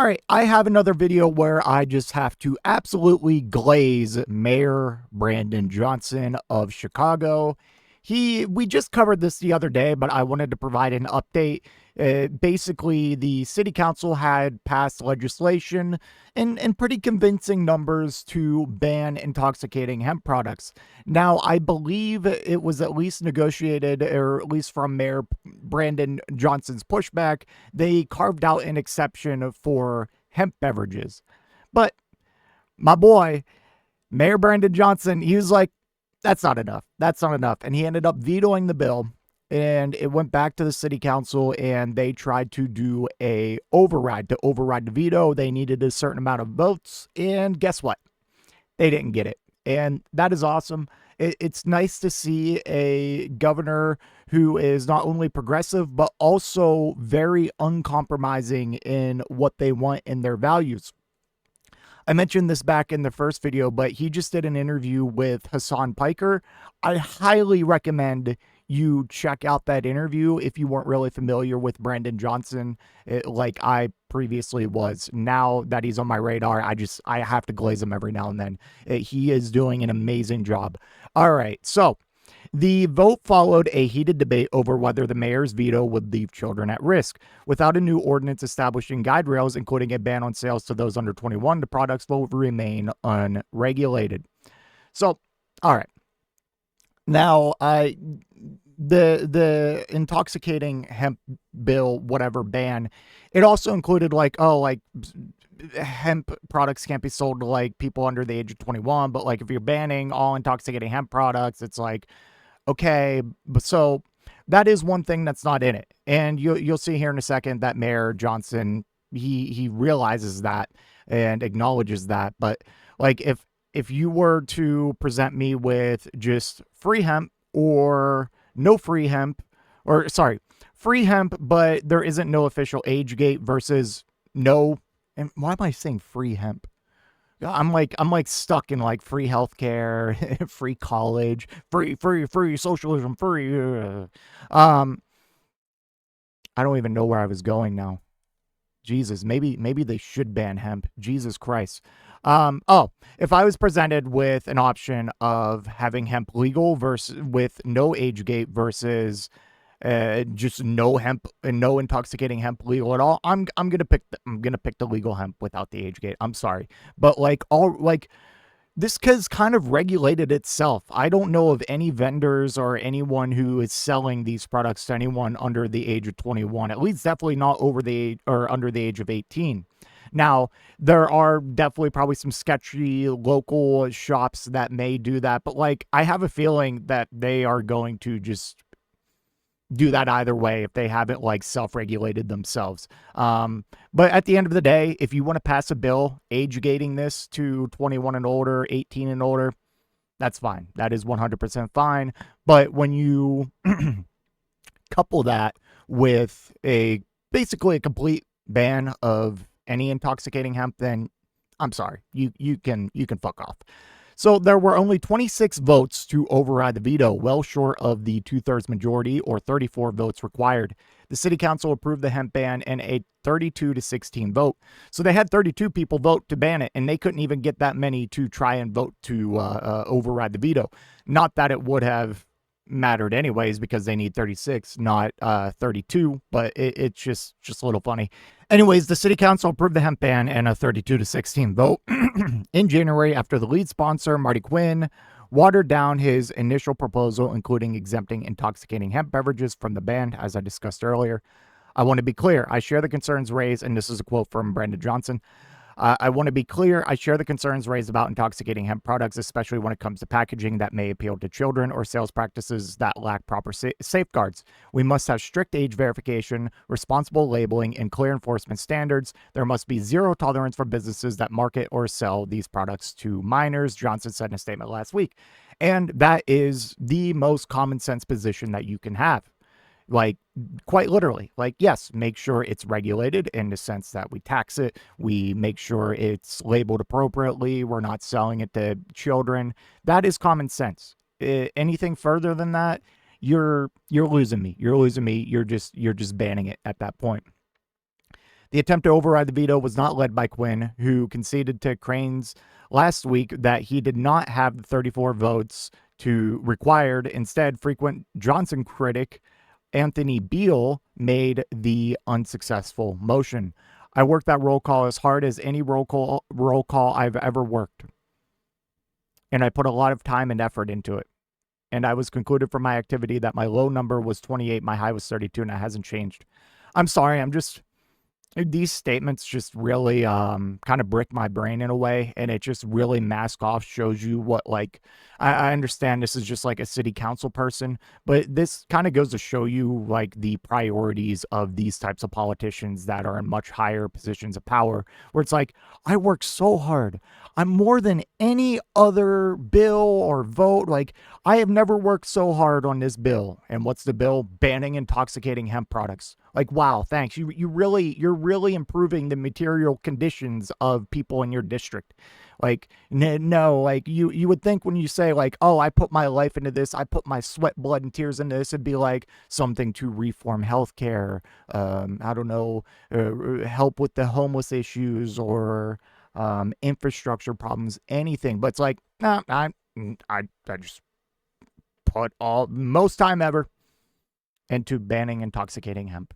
All right, I have another video where I just have to absolutely glaze Mayor Brandon Johnson of Chicago. We just covered this the other day, but I wanted to provide an update. Basically, the city council had passed legislation in pretty convincing numbers to ban intoxicating hemp products. Now, I believe it was at least negotiated, or at least from Mayor Brandon Johnson's pushback, they carved out an exception for hemp beverages. But my boy, Mayor Brandon Johnson, he was like, that's not enough. That's not enough. And he ended up vetoing the bill, and it went back to the city council, and they tried to do a override. To override the veto, they needed a certain amount of votes, and guess what? They didn't get it. And that is awesome. It's nice to see a governor who is not only progressive, but also very uncompromising in what they want in their values. I mentioned this back in the first video, but he just did an interview with Hassan Piker. I highly recommend you check out that interview if you weren't really familiar with Brandon Johnson, like I previously was. Now that he's on my radar, I have to glaze him every now and then. He is doing an amazing job. All right, so the vote followed a heated debate over whether the mayor's veto would leave children at risk. Without a new ordinance establishing guide rails, including a ban on sales to those under 21, the products will remain unregulated. So, all right. Now, the intoxicating hemp bill, whatever ban, it also included hemp products can't be sold to like people under the age of 21. But like if you're banning all intoxicating hemp products, it's like, okay, but so that is one thing that's not in it. And you'll see here in a second that Mayor Johnson, he realizes that and acknowledges that. But like if you were to present me with just free hemp or no free hemp, or sorry, free hemp, but there isn't no official age gate versus no, and why am I saying free hemp? I'm like stuck in like free healthcare, free college, free socialism, free. I don't even know where I was going now. Jesus, maybe they should ban hemp. Jesus Christ. If I was presented with an option of having hemp legal versus with no age gate versus just no hemp and no intoxicating hemp legal at all, I'm gonna pick the legal hemp without the age gate. I'm sorry, but this has kind of regulated itself. I don't know of any vendors or anyone who is selling these products to anyone under the age of 21. At least definitely not over the age or under the age of 18. Now, there are definitely probably some sketchy local shops that may do that, but like I have a feeling that they are going to just do that either way if they haven't like self-regulated themselves. But at the end of the day, if you want to pass a bill age gating this to 21 and older, 18 and older, that's fine. That is 100% fine. But when you couple that with basically a complete ban of any intoxicating hemp, then I'm sorry, you can fuck off. So there were only 26 votes to override the veto, well short of the 2/3 majority or 34 votes required. The city council approved the hemp ban in a 32-16 vote. So they had 32 people vote to ban it, and they couldn't even get that many to try and vote to override the veto. Not that it would have mattered anyways, because they need 36, not 32, but it's just a little funny. Anyways, the city council approved the hemp ban in a 32-16 vote in January after the lead sponsor, Marty Quinn, watered down his initial proposal, including exempting intoxicating hemp beverages from the ban, as I discussed earlier. I want to be clear. I share the concerns raised, and this is a quote from Brandon Johnson. I want to be clear. I share the concerns raised about intoxicating hemp products, especially when it comes to packaging that may appeal to children or sales practices that lack proper safeguards. We must have strict age verification, responsible labeling, and clear enforcement standards. There must be zero tolerance for businesses that market or sell these products to minors, Johnson said in a statement last week. And that is the most common sense position that you can have. Like, quite literally, like, yes, make sure it's regulated in the sense that we tax it. We make sure it's labeled appropriately. We're not selling it to children. That is common sense. Anything further than that, you're losing me. You're losing me. You're just banning it at that point. The attempt to override the veto was not led by Quinn, who conceded to Cranes last week that he did not have the 34 votes to required. Instead, frequent Johnson critic Anthony Beale made the unsuccessful motion. I worked that roll call as hard as any roll call I've ever worked. And I put a lot of time and effort into it. And I was concluded from my activity that my low number was 28, my high was 32, and it hasn't changed. I'm sorry, these statements just really kind of brick my brain in a way, and it just really mask off, shows you what, like, I understand this is just like a city council person, but this kind of goes to show you like the priorities of these types of politicians that are in much higher positions of power, where it's like, I work so hard. I'm more than any other bill or vote. Like, I have never worked so hard on this bill. And what's the bill? Banning intoxicating hemp products. Like, wow, thanks. You're really improving the material conditions of people in your district. Like, no, like you would think when you say like, oh, I put my life into this, I put my sweat, blood, and tears into this, it'd be like something to reform healthcare. I don't know, help with the homeless issues or infrastructure problems, anything. But it's like, nah, I just put most time ever into banning intoxicating hemp.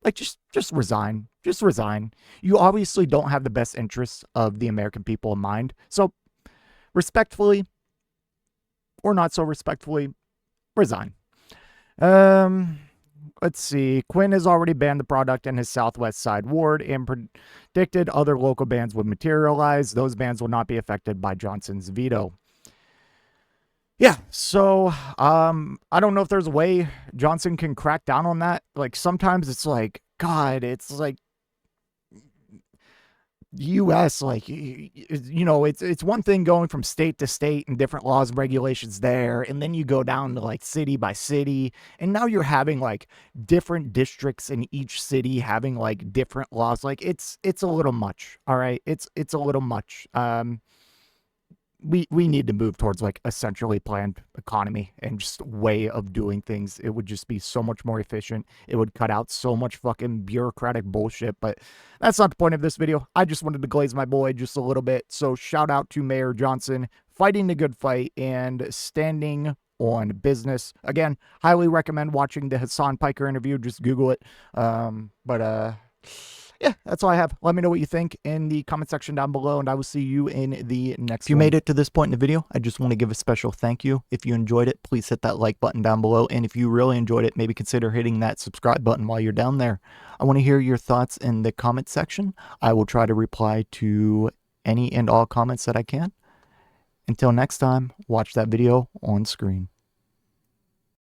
Like, just resign. Just resign. You obviously don't have the best interests of the American people in mind. So, respectfully, or not so respectfully, resign. Let's see. Quinn has already banned the product in his Southwest Side ward and predicted other local bans would materialize. Those bans will not be affected by Johnson's veto. Yeah, so I don't know if there's a way Johnson can crack down on that. Like, sometimes it's like, God, it's like US, like, it's one thing going from state to state and different laws and regulations there, and then you go down to like city by city, and now you're having like different districts in each city having like different laws. Like, it's a little much. All right, it's a little much. We need to move towards like a centrally planned economy and just way of doing things. It would just be so much more efficient. It would cut out so much fucking bureaucratic bullshit, but that's not the point of this video. I just wanted to glaze my boy just a little bit. So shout out to Mayor Johnson fighting the good fight and standing on business. Again, highly recommend watching the Hassan Piker interview. Just Google it. Yeah, that's all I have. Let me know what you think in the comment section down below, and I will see you in the next one. If you made it to this point in the video, I just want to give a special thank you. If you enjoyed it, please hit that like button down below, and if you really enjoyed it, maybe consider hitting that subscribe button while you're down there. I want to hear your thoughts in the comment section. I will try to reply to any and all comments that I can. Until next time, watch that video on screen.